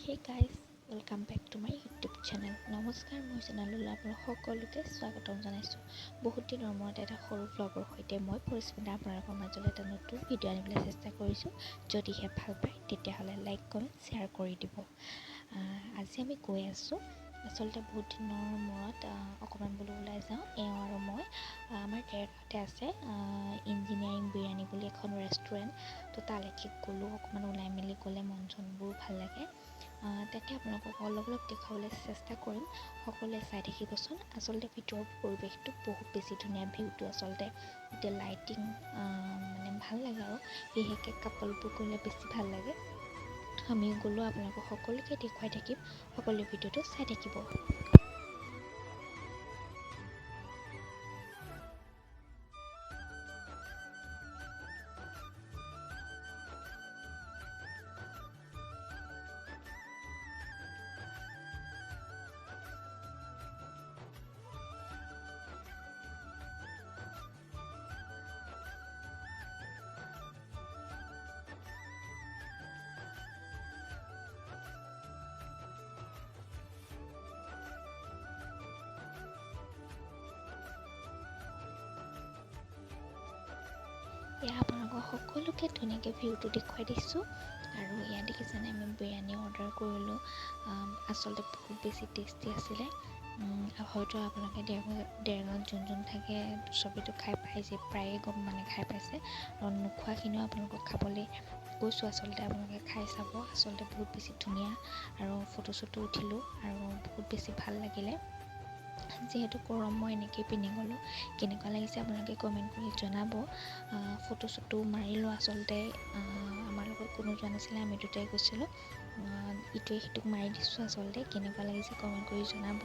Hey guys, welcome back to my YouTube channel. নমস্কাৰ, মোৰ চেনেললৈ আপোনালোক সকলোকে স্বাগতম জনাইছোঁ। বহুত দিনৰ মূৰত এটা সৰু ভ্লগৰ সৈতে মই পৰিস্মিতা আপোনালোকৰ মাজলৈ এটা নতুন ভিডিঅ' আনিবলৈ চেষ্টা কৰিছোঁ। যদিহে ভাল পায় তেতিয়াহ'লে লাইক কমেণ্ট শ্বেয়াৰ কৰি দিব। আজি আমি গৈ আছোঁ আচলতে বহুত দিনৰ মূৰত অকণমান বোলো ওলাই যাওঁ। এওঁ আৰু মই আমাৰ ডেৰগাঁৱতে আছে ইঞ্জিনিয়াৰিং বিৰিয়ানী বুলি এখন ৰেষ্টুৰেণ্ট। তো তালৈকে গ'লোঁ, অকণমান ওলাই মেলি গ'লে মন চনবোৰ ভাল লাগে। তাকে আপোনালোকক অলপ দেখুৱাবলৈ চেষ্টা কৰিম। সকলোৱে চাই থাকিবচোন। আচলতে ভিতৰৰ পৰিৱেশটো বহুত বেছি ধুনীয়া, ভিউটো আচলতে এতিয়া লাইটিং মানে ভাল লাগে আৰু বিশেষকৈ কাপলবোৰ গ'লে বেছি ভাল লাগে। আমিও গ'লোঁ, আপোনালোকক সকলোকে দেখুৱাই থাকিম। সকলোৱে ভিডিঅ'টো চাই থাকিব। এয়া আপোনালোকক সকলোকে ধুনীয়াকৈ ভিউটো দেখুৱাই দিছোঁ। আৰু এয়া দেখিছেনে, আমি বিৰিয়ানী অৰ্ডাৰ কৰিলোঁ। আচলতে বহুত বেছি টেষ্টি আছিলে। হয়তো আপোনালোকে ডেৰগাঁৱত যোন থাকে চবেইটো খাই পাইছে, প্ৰায়ে খাই পাইছে। আৰু নোখোৱাখিনিও আপোনালোকক খাবলৈ কৈছোঁ। আচলতে আপোনালোকে খাই চাব, আচলতে বহুত বেছি ধুনীয়া। আৰু ফটো চটো উঠিলোঁ আৰু বহুত বেছি ভাল লাগিলে। যিহেতু গৰম, মই এনেকৈ পিন্ধি গ'লোঁ। কেনেকুৱা লাগিছে আপোনালোকে কমেণ্ট কৰি জনাব। ফটো চটো মাৰিলোঁ। আচলতে আমাৰ লগত কোনো যোৱা নাছিলে, আমি দুটাই গৈছিলোঁ। ইটোৱে সিটোক মাৰি দিছোঁ। আচলতে কেনেকুৱা লাগিছে কমেণ্ট কৰি জনাব।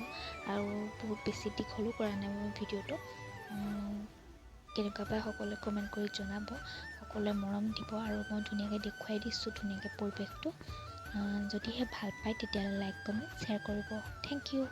আৰু বহুত বেছি দীঘলো কৰা নাই মই ভিডিঅ'টো। কেনেকুৱা পায় সকলোৱে কমেণ্ট কৰি জনাব। সকলোৱে মৰম দিব আৰু মই ধুনীয়াকৈ দেখুৱাই দিছোঁ ধুনীয়াকৈ পৰিৱেশটো। যদিহে ভাল পায় তেতিয়াহ'লে লাইক কমেণ্ট শ্বেয়াৰ কৰিব। Thank U.